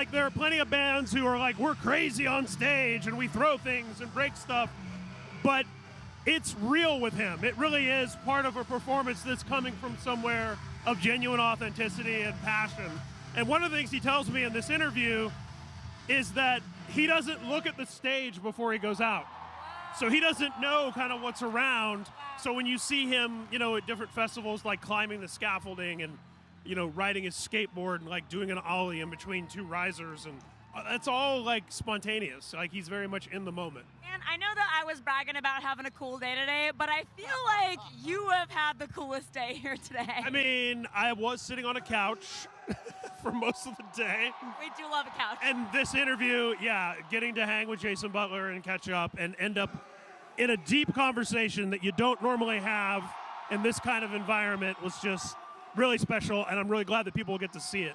like there are plenty of bands who are like, we're crazy on stage and we throw things and break stuff, but it's real with him. It really is part of a performance that's coming from somewhere of genuine authenticity and passion. And one of the things he tells me in this interview is that he doesn't look at the stage before he goes out. So he doesn't know kind of what's around. So when you see him, you know, at different festivals, like climbing the scaffolding and, you know, riding his skateboard and like doing an ollie in between two risers, and that's all like spontaneous. Like he's very much in the moment. And I know that I was bragging about having a cool day today, but I feel like you have had the coolest day here today. I mean, I was sitting on a couch for most of the day. We do love a couch. And this interview, yeah, getting to hang with Jason Butler and catch up and end up in a deep conversation that you don't normally have in this kind of environment was just really special, and I'm really glad that people will get to see it.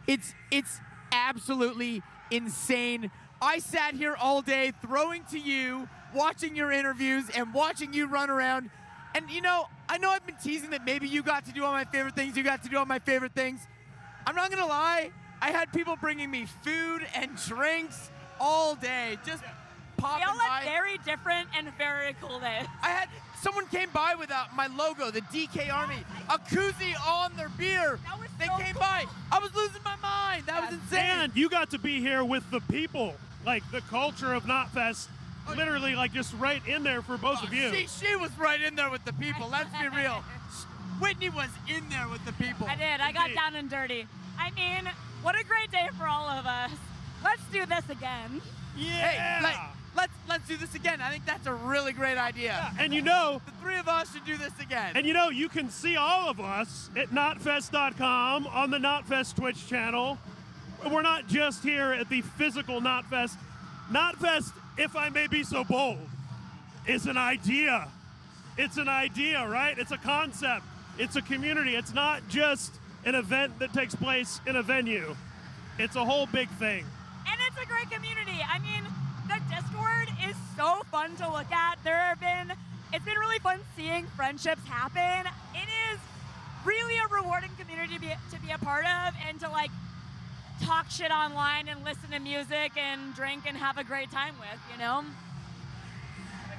It's absolutely insane. I sat here all day throwing to you, watching your interviews and watching you run around. And you know, I know I've been teasing that maybe you got to do all my favorite things, you got to do all my favorite things. I'm not gonna lie, I had people bringing me food and drinks all day, just popping They all by. had very different and very cool days. Someone came by with my logo, the DK Army, a koozie on their beer. That was They so came cool. by. I was losing my mind. That was insane. And you got to be here with the people, like the culture of Knotfest, literally like just right in there for both of you. She was right in there with the people. Let's be real. Whitney was in there with the people. I did. I got down and dirty. I mean, what a great day for all of us. Let's do this again. Yeah. Hey, let's do this again. I think that's a really great idea. Yeah. And you know, the three of us should do this again. and you know, you can see all of us at knotfest.com on the Knotfest Twitch channel. We're not just here at the physical Knotfest. Knotfest, if I may be so bold, is an idea. It's an idea, right? It's a concept. It's a community. It's not just an event that takes place in a venue. It's a whole big thing. And it's a great community. I mean, the Discord is so fun to look at. It's been really fun seeing friendships happen. It is really a rewarding community to be a part of, and to like talk shit online and listen to music and drink and have a great time with, you know?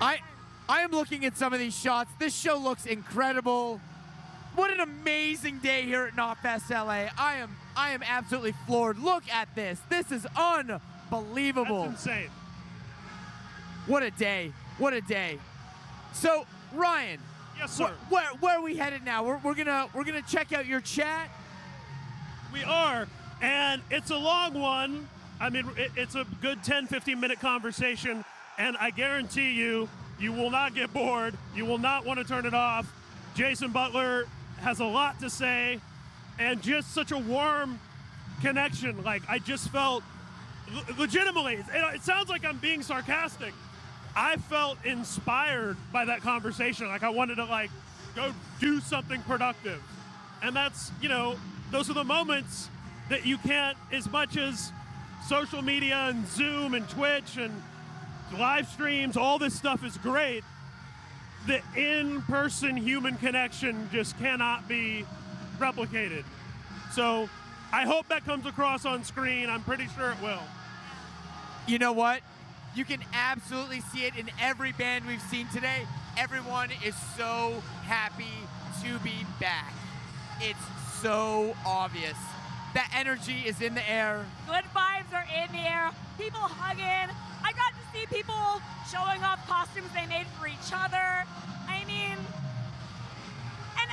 I am looking at some of these shots. This show looks incredible. What an amazing day here at Knotfest LA. I am absolutely floored. Look at this. This is unbelievable. That's insane. What a day. What a day. So, Ryan. Yes, sir. Where are we headed now? We're gonna check out your chat. We are, and it's a long one. I mean, it's a good 10, 15-minute conversation, and I guarantee you, you will not get bored. You will not want to turn it off. Jason Butler has a lot to say, and just such a warm connection. Like, I just felt, legitimately, it sounds like I'm being sarcastic. I felt inspired by that conversation. Like, I wanted to, like, go do something productive. And that's, you know, those are the moments that you can't, as much as social media and Zoom and Twitch and live streams, all this stuff is great. The in-person human connection just cannot be replicated. So I hope that comes across on screen. I'm pretty sure it will. You know what? You can absolutely see it in every band we've seen today. Everyone is so happy to be back. It's so obvious. That energy is in the air. Good vibes are in the air. People hugging. I got to see people showing off costumes they made for each other. I mean, and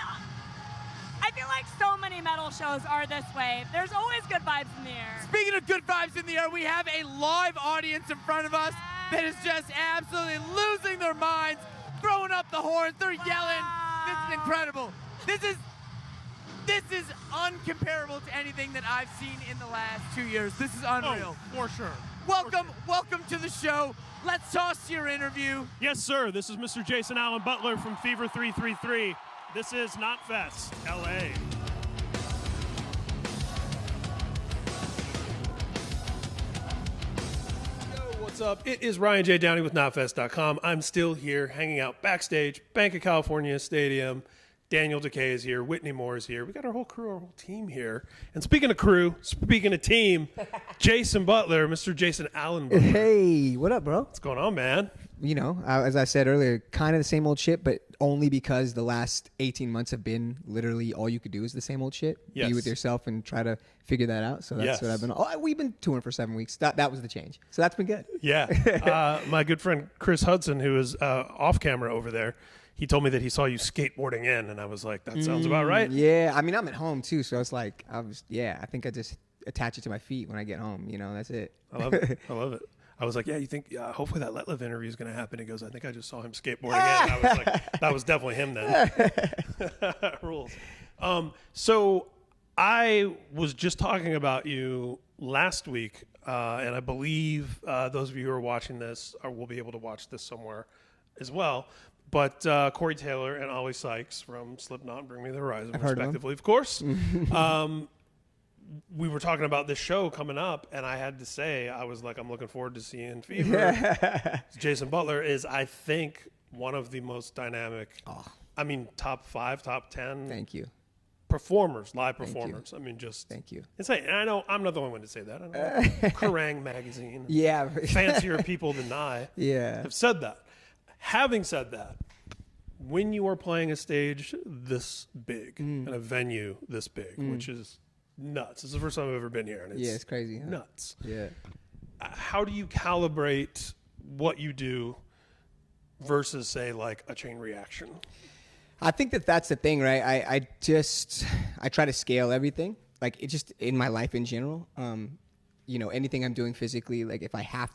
I feel like so many metal shows are this way. There's always good vibes in the air. Speaking of good vibes in the air, we have a live audience in front of us that is just absolutely losing their minds, throwing up the horns, they're yelling. This is incredible. This is uncomparable to anything that I've seen in the last 2 years. This is unreal. Oh, for sure. Welcome to the show. Let's toss to your interview. Yes, sir. This is Mr. Jason Allen Butler from Fever 333. This is Knotfest, LA. Yo, what's up? It is Ryan J. Downey with Knotfest.com. I'm still here hanging out backstage, Bank of California Stadium, Daniel Decay is here. Whitney Moore is here. We got our whole crew, our whole team here. And speaking of crew, speaking of team, Jason Butler, Mr. Jason Allen Butler. Hey, what up, bro? What's going on, man? You know, as I said earlier, kind of the same old shit, but only because the last 18 months have been literally all you could do is the same old shit. Yes. Be with yourself and try to figure that out. So that's Yes. what I've been. Oh, we've been touring for 7 weeks. That was the change. So that's been good. Yeah. My good friend Chris Hudson, who is off camera over there, he told me that he saw you skateboarding in, and I was like, that sounds about right. Yeah, I mean, I'm at home too, so it's like I think I just attach it to my feet when I get home. You know, that's it. I love it. I love it. I was like, yeah, you think hopefully that Let Live interview is going to happen. He goes, I think I just saw him skateboarding in. And I was like, that was definitely him then. Rules. So I was just talking about you last week, and I believe those of you who are watching this will be able to watch this somewhere as well. But Corey Taylor and Ollie Sykes from Slipknot and Bring Me the Horizon, respectively, of course. We were talking about this show coming up, and I had to say, I was like, I'm looking forward to seeing Fever. Jason Butler is, I think, one of the most dynamic, I mean, top 5, top 10 Thank you. performers, live performers. I mean, just Thank you. insane. And I know I'm not the only one to say that. I know Kerrang! Magazine, Yeah. fancier people than I Yeah. have said that. Having said that, when you are playing a stage this big and a venue this big, which is nuts. It's the first time I've ever been here, and It's crazy. Huh? nuts. Yeah. How do you calibrate what you do versus, say, like a Chain Reaction? I think that's the thing, right? I try to scale everything, like it just in my life in general. You know, anything I'm doing physically, like if I have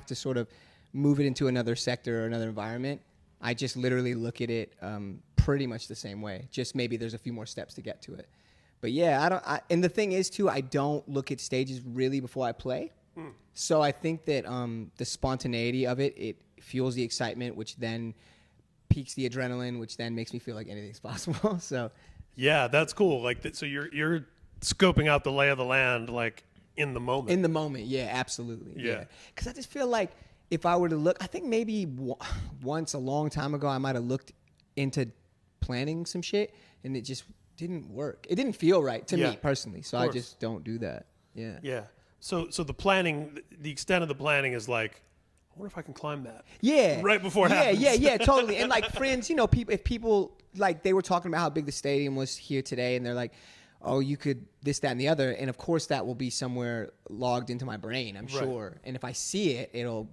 to sort of move it into another sector or another environment, I just literally look at it pretty much the same way. Just maybe there's a few more steps to get to it. But yeah, and the thing is too, I don't look at stages really before I play. So I think that the spontaneity of it fuels the excitement, which then peaks the adrenaline, which then makes me feel like anything's possible. So yeah, that's cool. Like, so you're scoping out the lay of the land, like in the moment. in the moment, yeah, absolutely. Yeah. Because I just feel like if I were to look, I think maybe once a long time ago, I might have looked into planning some shit, and it just didn't work. It didn't feel right to me personally, so I just don't do that. Yeah. Yeah. So the planning, the extent of the planning is like, I wonder if I can climb that. Yeah. Right before it happens. Yeah, totally. And like friends, you know, if people like they were talking about how big the stadium was here today, and they're like, oh, you could this, that, and the other, and of course that will be somewhere logged into my brain, I'm sure. And if I see it, it'll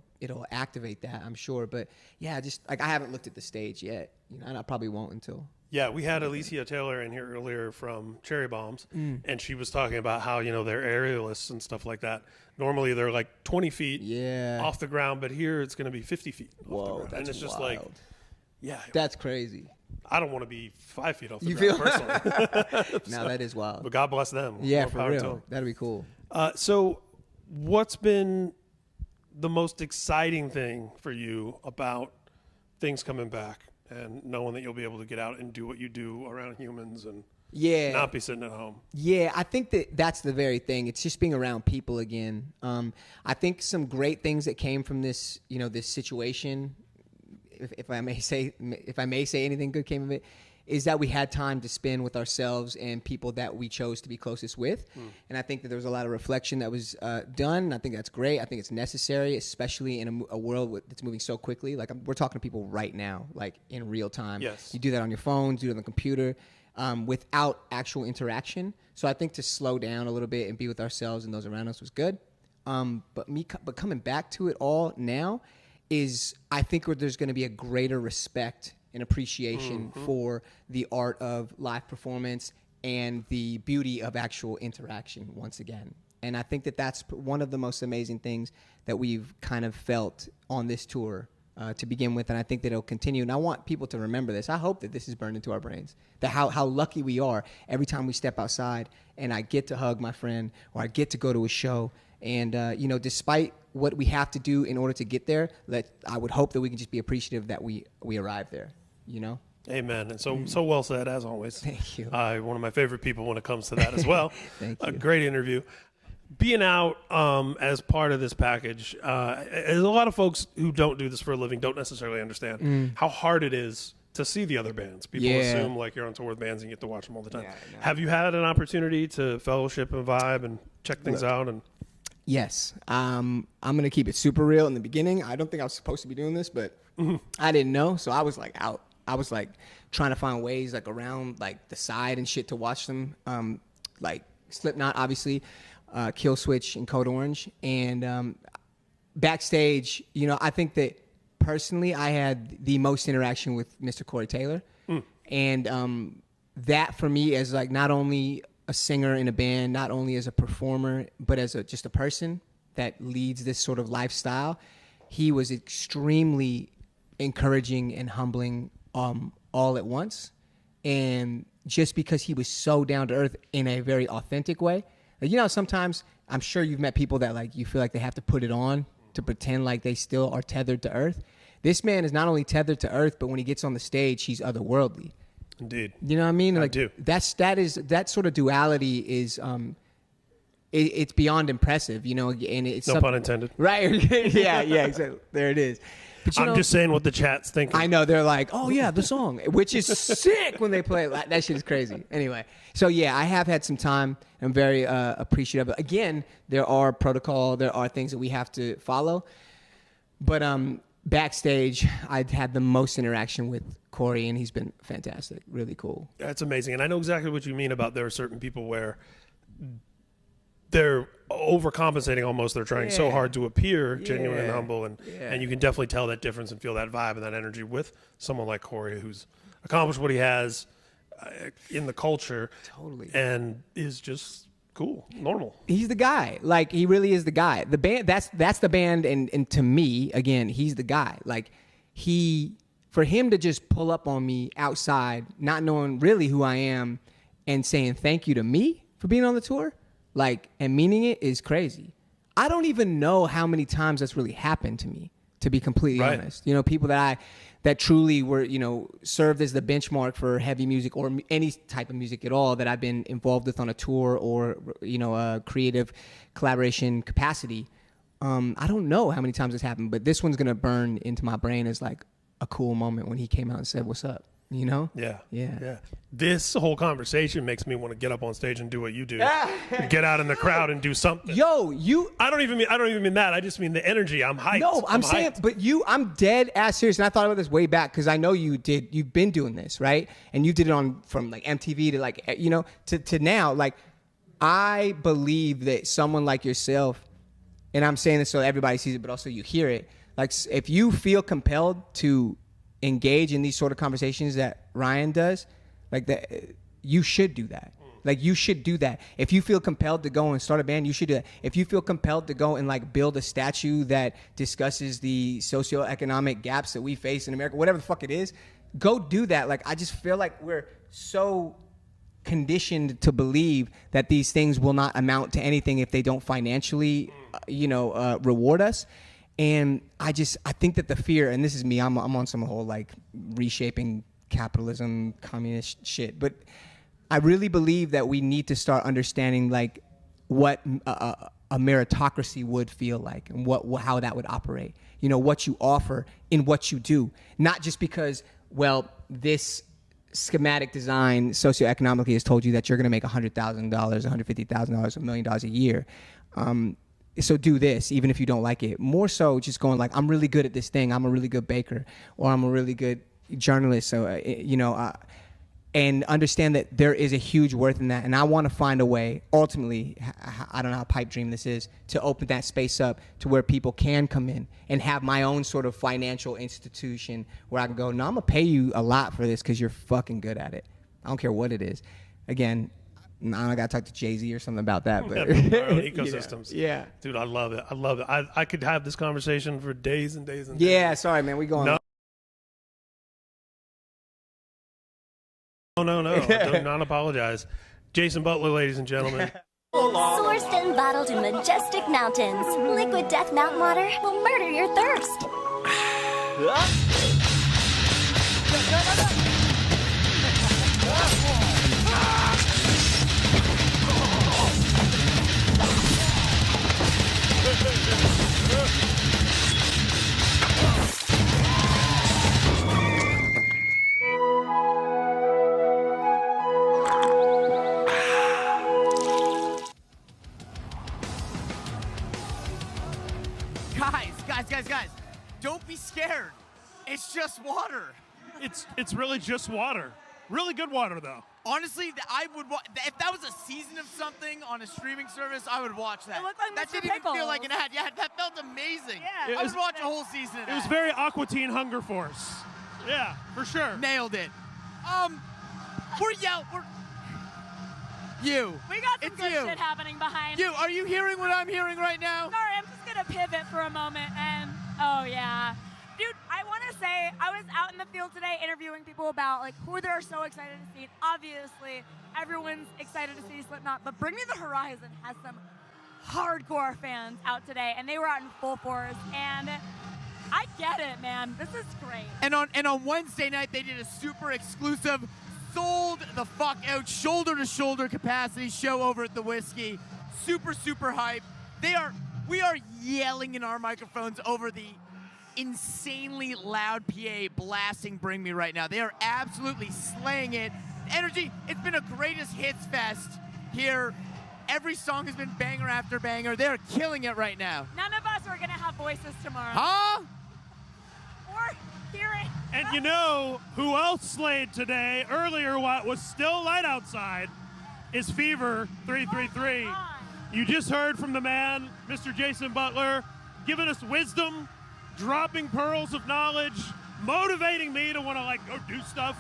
activate that, I'm sure. But yeah, just like I haven't looked at the stage yet, you know, and I probably won't until. Yeah, we had Alicia Taylor in here earlier from Cherry Bombs, and she was talking about how, you know, they're aerialists and stuff like that. Normally they're like 20 feet off the ground, but here it's going to be 50 feet off the ground. That's and it's just wild. like, yeah. That's crazy. I don't want to be 5 feet off the You ground feel- personally. Now that is wild. But God bless them. Yeah, More for power to real. them. That'd be cool. So what's been the most exciting thing for you about things coming back and knowing that you'll be able to get out and do what you do around humans and not be sitting at home? Yeah, I think that's the very thing. It's just being around people again. I think some great things that came from this, you know, this situation, if I may say anything good came of it, is that we had time to spend with ourselves and people that we chose to be closest with. And I think that there was a lot of reflection that was done. I think that's great. I think it's necessary, especially in a world that's moving so quickly. Like we're talking to people right now, like in real time. Yes. You do that on your phones, do it on the computer, without actual interaction. So I think to slow down a little bit and be with ourselves and those around us was good. But coming back to it all now is I think there's going to be a greater respect and appreciation for the art of live performance and the beauty of actual interaction once again. And I think that that's one of the most amazing things that we've kind of felt on this tour to begin with, and I think that it'll continue. And I want people to remember this. I hope that this is burned into our brains, that how lucky we are every time we step outside and I get to hug my friend or I get to go to a show. And, you know, despite what we have to do in order to get there, I would hope that we can just be appreciative that we arrived there, you know? Amen. And so well said, as always. Thank you. One of my favorite people when it comes to that as well. Thank A you. great interview. Being out as part of this package, a lot of folks who don't do this for a living don't necessarily understand how hard it is to see the other bands. People Yeah. assume like you're on tour with bands and you get to watch them all the time. Yeah, no. Have you had an opportunity to fellowship and vibe and check things out? And Yes. I'm going to keep it super real in the beginning. I don't think I was supposed to be doing this, but I didn't know. So I was like out. I was like trying to find ways like around like the side and shit to watch them. Like Slipknot, obviously, Kill Switch and Code Orange. And backstage, you know, I think that personally I had the most interaction with Mr. Corey Taylor. And that for me as like not only a singer in a band, not only as a performer, but as just a person that leads this sort of lifestyle, he was extremely encouraging and humbling all at once. And just because he was so down to earth in a very authentic way, like, you know, sometimes I'm sure you've met people that like you feel like they have to put it on to pretend like they still are tethered to earth. This man is not only tethered to earth, but when he gets on the stage, he's otherworldly. indeed. You know what I mean? Like, I do. That sort of duality is it's beyond impressive, you know, and it's No pun intended. Right? yeah, exactly. There it is. But, you I'm know, just saying what the chat's thinking. I know they're like, oh yeah, the song, which is sick when they play it. That shit is crazy. Anyway, so yeah, I have had some time. I'm very appreciative. Again, there are protocol, there are things that we have to follow. But backstage, I'd had the most interaction with Corey, and he's been fantastic, really cool. That's amazing. And I know exactly what you mean about there are certain people where they're overcompensating almost. They're trying so hard to appear genuine and humble. And you can definitely tell that difference and feel that vibe and that energy with someone like Corey, who's accomplished what he has in the culture. Totally. And is just cool, normal. He's the guy. Like, he really is the guy. The band, that's the band, and to me, again, he's the guy. Like, for him to just pull up on me outside, not knowing really who I am, and saying thank you to me for being on the tour, like, and meaning it, is crazy. I don't even know how many times that's really happened to me, to be completely honest. You know, people that truly were, you know, served as the benchmark for heavy music or any type of music at all that I've been involved with on a tour or, you know, a creative collaboration capacity. I don't know how many times it's happened, but this one's going to burn into my brain as like a cool moment when he came out and said, "What's up?" You know? Yeah. This whole conversation makes me want to get up on stage and do what you do. Get out in the crowd and do something. Yo, I don't even mean that. I just mean the energy. I'm hyped. No, I'm saying, hyped. but I'm dead ass serious, and I thought about this way back because I know you've been doing this, right? And you did it from like MTV to like, you know, to now. Like, I believe that someone like yourself, and I'm saying this so everybody sees it, but also you hear it. Like, if you feel compelled to engage in these sort of conversations that Ryan does, like that, you should do that. Like, you should do that. If you feel compelled to go and start a band, you should do that. If you feel compelled to go and like build a statue that discusses the socioeconomic gaps that we face in America, whatever the fuck it is, go do that. Like, I just feel like we're so conditioned to believe that these things will not amount to anything if they don't financially, reward us. And I think that the fear, and this is me, I'm on some whole like reshaping capitalism, communist shit, but I really believe that we need to start understanding like what a meritocracy would feel like and how that would operate. You know, what you offer in what you do, not just because, well, this schematic design socioeconomically has told you that you're going to make $100,000, $150,000, $1 million a year. So do this, even if you don't like it. More so just going like, I'm really good at this thing. I'm a really good baker, or I'm a really good journalist. So, and understand that there is a huge worth in that. And I want to find a way, ultimately, I don't know how pipe dream this is, to open that space up to where people can come in and have my own sort of financial institution where I can go, no, I'm going to pay you a lot for this because you're fucking good at it. I don't care what it is. Again, I got to talk to Jay-Z or something about that. But Our own ecosystems. Yeah. Dude, I love it. I could have this conversation for days and days and days. Yeah, sorry, man. We going. No. No. I do not apologize. Jason Butler, ladies and gentlemen. Sourced and bottled in majestic mountains, liquid death mountain water will murder your thirst. Guys, don't be scared. It's just water. It's really just water. Really good water, though. Honestly, I would if that was a season of something on a streaming service, I would watch that. It looked like that Mr. didn't even feel Pickles. like an ad. Yeah, that felt amazing. Yeah. I would watch a whole season of that. It was very Aqua Teen Hunger Force. Yeah, for sure. Nailed it. You. We got some It's good you. shit happening behind You, me. are you hearing what I'm hearing right now? Sorry, I'm just gonna pivot for a moment and oh yeah. Dude, I wanna say I was out in the field today interviewing people about like who they're so excited to see. Obviously, everyone's excited to see Slipknot, but Bring Me the Horizon has some hardcore fans out today and they were out in full force and I get it, man. This is great. And on Wednesday night they did a super exclusive, sold the fuck out, shoulder to shoulder capacity show over at the Whiskey. Super hype. We are yelling in our microphones over the insanely loud PA blasting Bring Me right now. They are absolutely slaying it. Energy, it's been a greatest hits fest here. Every song has been banger after banger. They're killing it right now. None of us are gonna have voices tomorrow. Huh? Or hearing. And you know who else slayed today? Earlier, what was still light outside is Fever 333. You just heard from the man, Mr. Jason Butler, giving us wisdom, dropping pearls of knowledge, motivating me to want to go do stuff,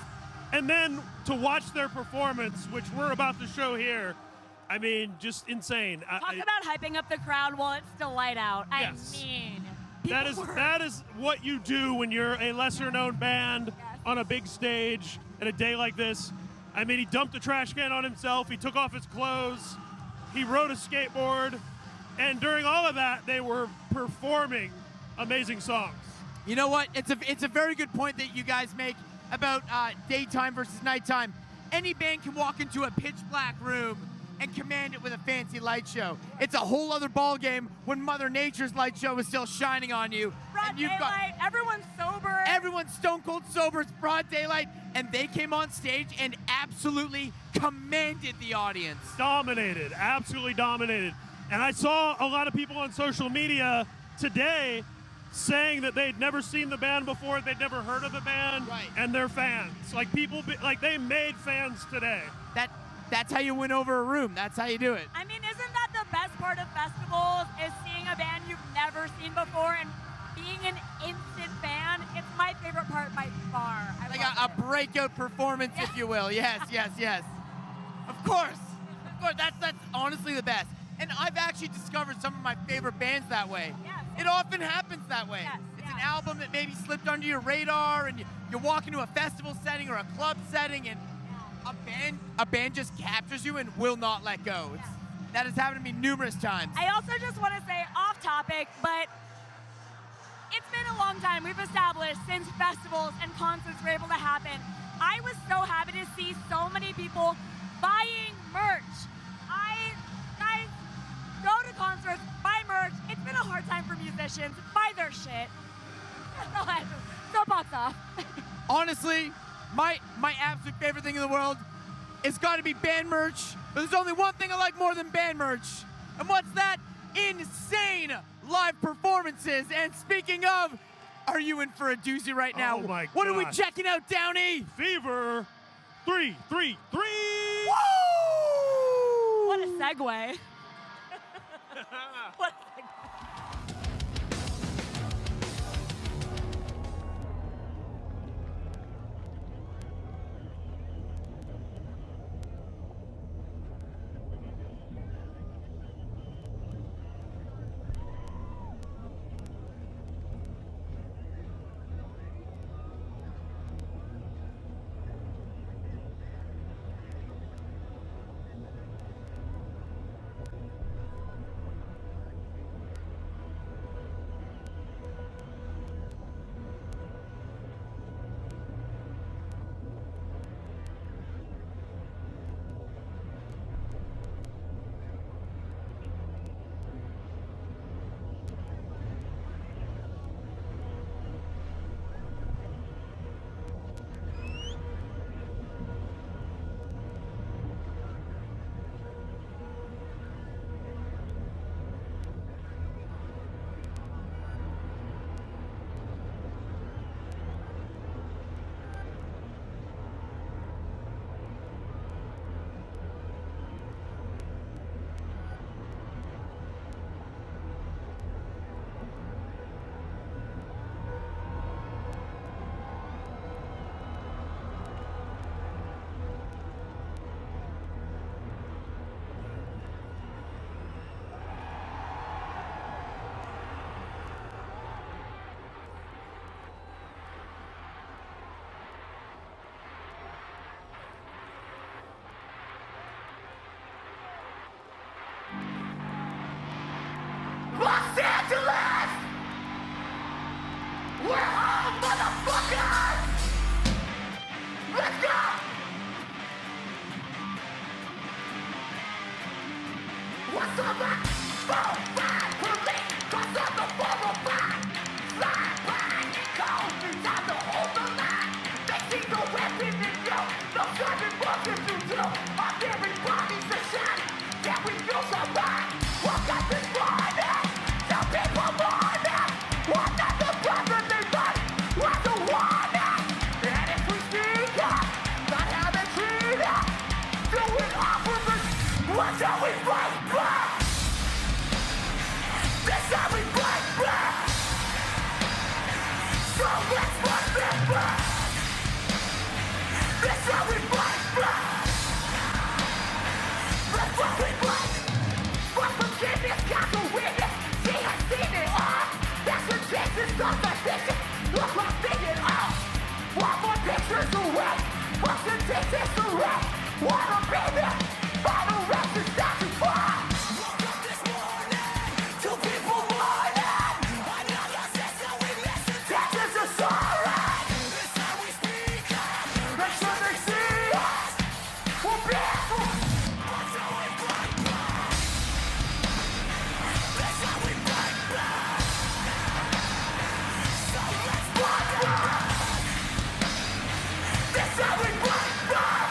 and then to watch their performance, which we're about to show here. I mean, just insane. Talk about hyping up the crowd while it's still light out. Yes. I mean, that is what you do when you're a lesser known band on a big stage at a day like this. I mean, he dumped a trash can on himself. He took off his clothes. He rode a skateboard. And during all of that, they were performing amazing songs. You know what? It's a very good point that you guys make about daytime versus nighttime. Any band can walk into a pitch black room and command it with a fancy light show. It's a whole other ball game when Mother Nature's light show is still shining on you. broad and you've daylight, everyone's sober. everyone's stone cold sober. It's broad daylight, and they came on stage and absolutely commanded the audience. Dominated, absolutely dominated. And I saw a lot of people on social media today saying that they'd never seen the band before, they'd never heard of the band, Right. and they're fans. They made fans today. That's how you win over a room. That's how you do it. I mean, isn't that the best part of festivals is seeing a band you've never seen before and being an instant fan? It's my favorite part by far. I Like love a breakout performance, if you will. Yes. Of course. That's honestly the best. And I've actually discovered some of my favorite bands that way. Yes. It often happens that way. Yes, It's yeah. an album that maybe slipped under your radar, and you walk into a festival setting or a club setting, and a band just captures you and will not let go. That has happened to me numerous times. I also just want to say, off topic, but it's been a long time we've established since festivals and concerts were able to happen. I was so happy to see so many people buying merch. Guys, go to concerts, buy merch. It's been a hard time for musicians. Buy their shit. Soapbox off. Honestly, my absolute favorite thing in the world has got to be band merch. But there's only one thing I like more than band merch. And what's that? Insane live performances. And speaking of, are you in for a doozy right now? Oh my What are we gosh. checking out, Downey? Fever 333. Woo! What a segue. What a segue. Stop that bitch! Look what I'm thinking of! Want more pictures to wreck? Books and tickets to wreck? Wanna be there? All the rest is not too far! Woke up this morning, two people mourning! Another sister we listen to! Texas are sorry! This time we speak up! Make sure they see us! We're back! That's how we fight back! That's how we fight back! So let's fight back! That's how we fight back!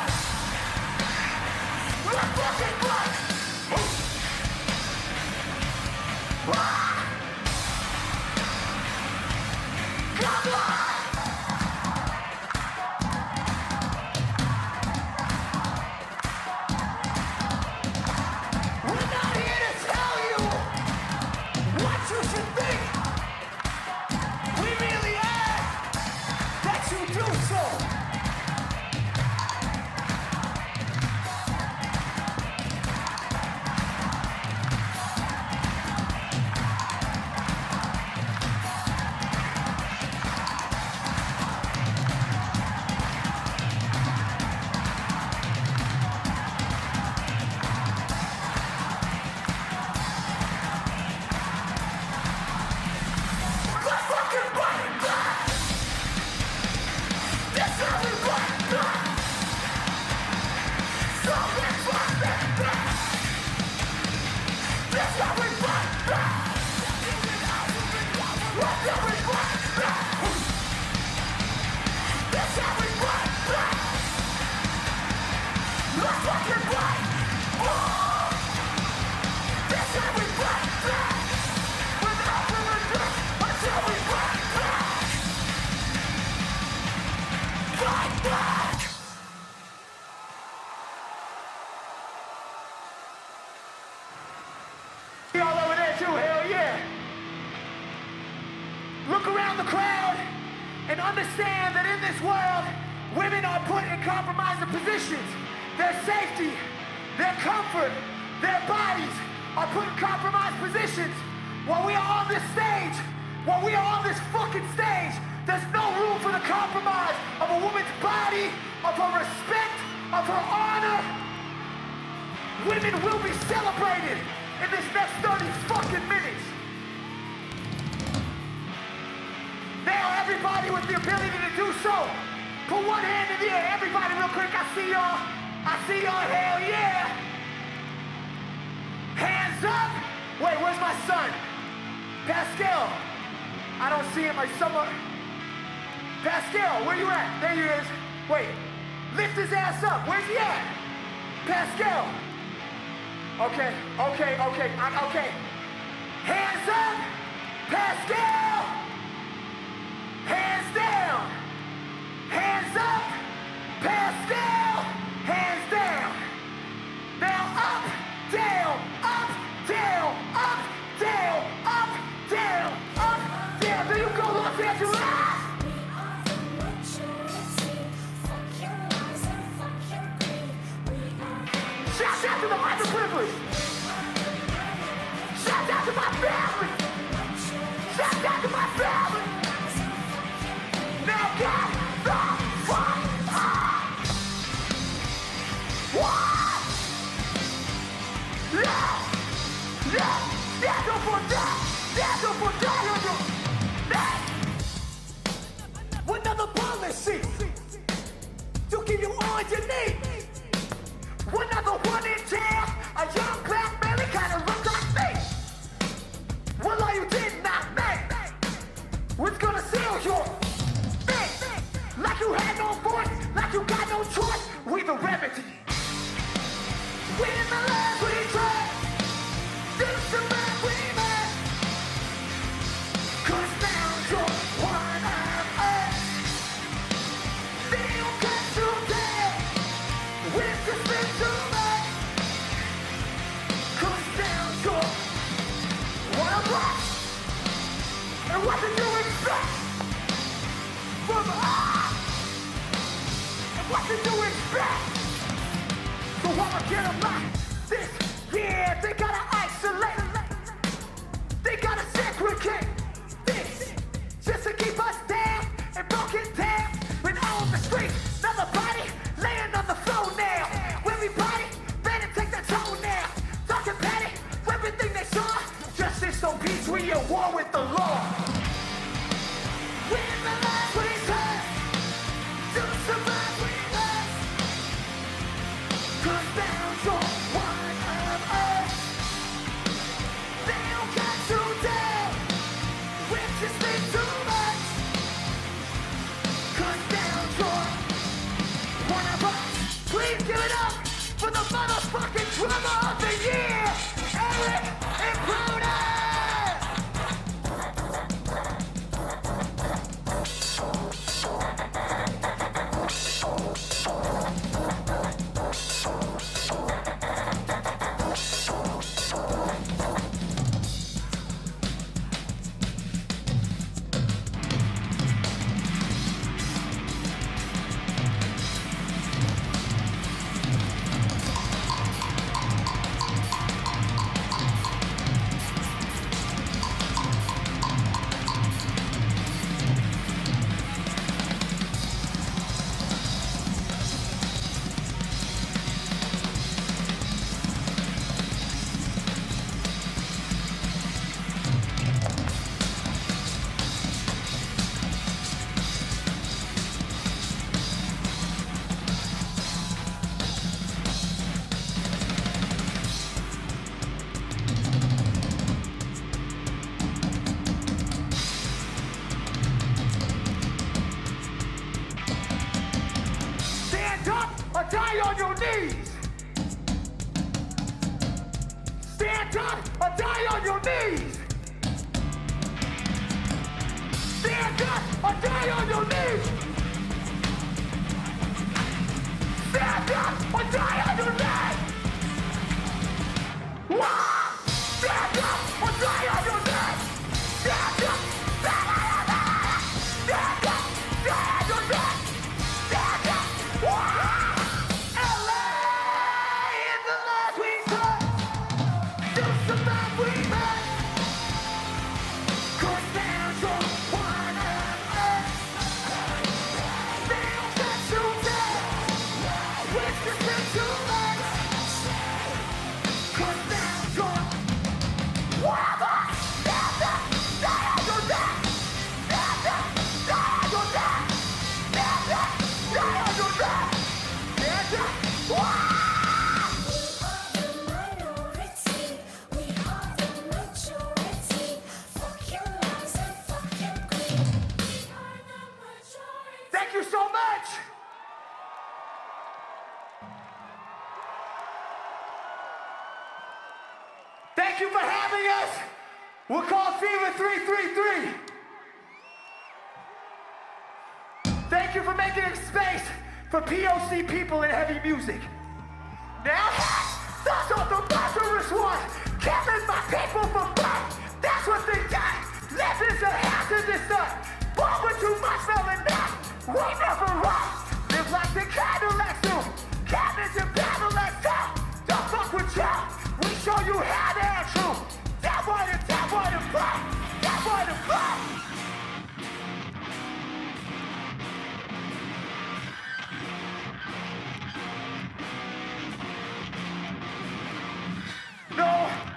Let's fucking fight! Come on! We're not here to tell you what you should think. We merely ask that you do so. Let's fucking fight back! That's how we fight back! So let's fight back! That's how we fight back! That's how we fight back! That's how we fight back! Let's fucking fight! That's how we fight back! Without resistance, that's how we fight back! Fight back! Y'all over there too, hell yeah! Look around the crowd and understand that in this world, women are put in compromising positions. Their safety, their comfort, their bodies are put in compromised positions. While we are on this stage, while we are on this fucking stage, there's no room for the compromise of a woman's body, of her respect, of her honor. Women will be celebrated in this next 30 fucking minutes. Now everybody with the ability to do so, put one hand in the air. Everybody real quick, I see y'all. I see y'all, hell yeah. Hands up. Wait, where's my son? Pascal. I don't see him, like somewhere. Pascal, where you at? There he is. Wait, lift his ass up. Where's he at? Pascal. Okay. Hands up. Pascal. Hands down. Hands up. Pascal. Hands down. Now up, down, up, down, up, down, up, down, up, down. There you go, Los Angeles. Shout out to the underprivileged. Shout out to my family. Shout out to my family. Now get the fuck up. What? Yeah. Stand up for that. Stand up for that. Another policy to keep you on your knees. Another one in jail, a young black man, he kinda looked like me. Well, all you did not make was gonna seal your fate. Like you had no voice, like you got no choice. We the remedy. We in the land we trust. This the man we met. 'Cause now you're one of us. They don't cut you down. With the spiritual man. 'Cause now you're one of us. And what did you expect from us? And what did you expect? So I'ma get them like this. Yeah, they gotta isolate. They gotta segregate this. So peace we at war with the law. Win the life we test. To survive we must. 'Cause bounds on one of us. They don't got to tell. We've just been too much. 'Cause bounds on one of us. Please give it up for the motherfucking drummer of the year, Eric Impruder! Stand up or die on your knees. Stand up or die on your knees. Stand up or die on your knees. Stand up or die on your knees. Wah! Stand up or die on your knees. Stand up, die on your knees. Stand up, die on your knees. Stand up. LA is the last we touch. To survive we must. 'Cause there's only one of us. They don't got to tell. We've just been too much. 'Cause there's only one of us. Stand up, die on your neck. Stand up, die on your neck. Stand up, die on your neck. Stand up. Thank you so much. Thank you for having us. We're called Fever 333. Thank you for making a space for POC people in heavy music. Now, those are the murderous ones, killing my people for fun. That's what they got. Living's a hazardous sun. Born with too much melanin. We never run. Live like the Cadillacs do. Cabins and Cadillacs do. Don't fuck with y'all. We show you how to act true. That boy and play. That boy and play. No,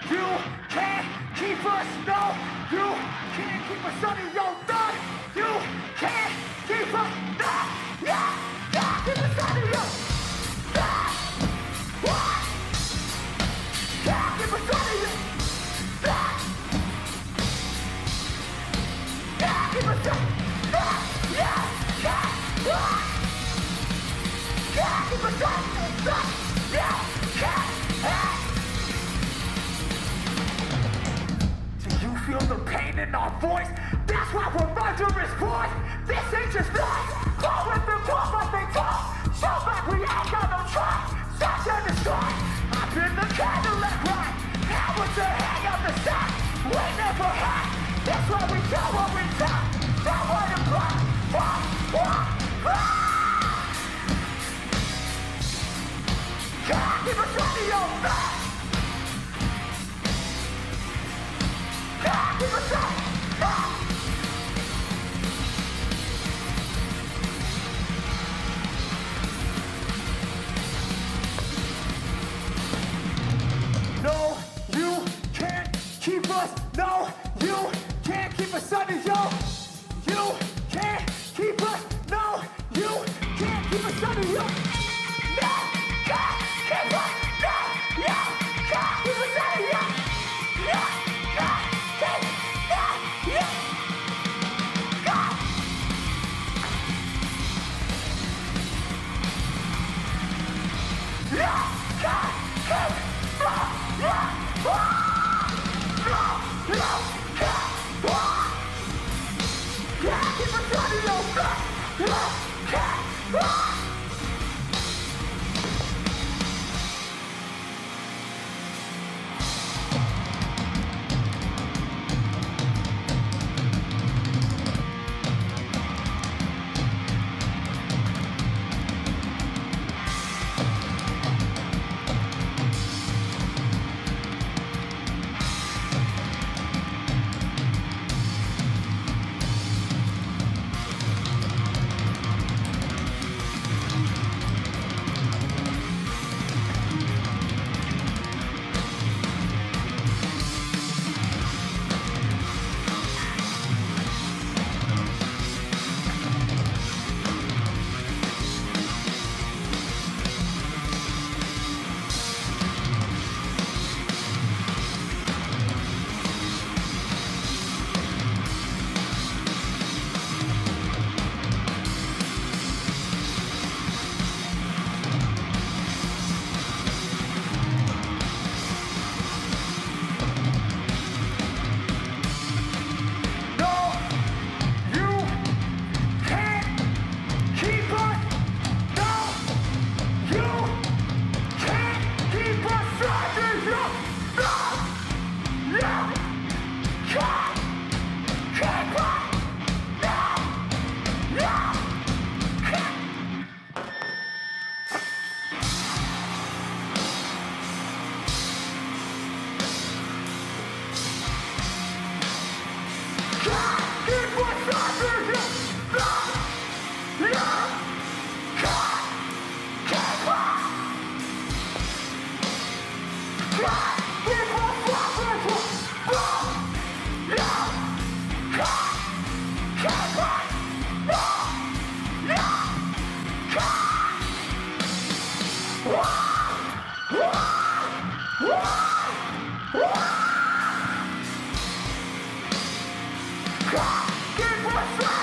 you can't keep us. No, you can't keep us under your thumb. You can't keep us. No, yeah, keep us under your thumb. What? Yeah, keep us under your thumb. Yeah, keep us under. Yeah. What? Yeah, keep us under your thumb. Yeah. You feel the pain in our voice? That's why we're murderous boys. This ain't just life. Go with them, talk like they talk. Show back, we ain't got no try. Search and destroy. I've been the Cadillac ride. Now with the hang of the side. We never hide. That's why we do what we do. That way to play. God, keep us under your back. Keep us up! No, you can't keep us No, you can't keep us under, yo. You can't keep us. No, you can't keep us under, yo. No, can't keep us. No, you can't keep us under, yo. No, can't keep us. You can't. Get what's up!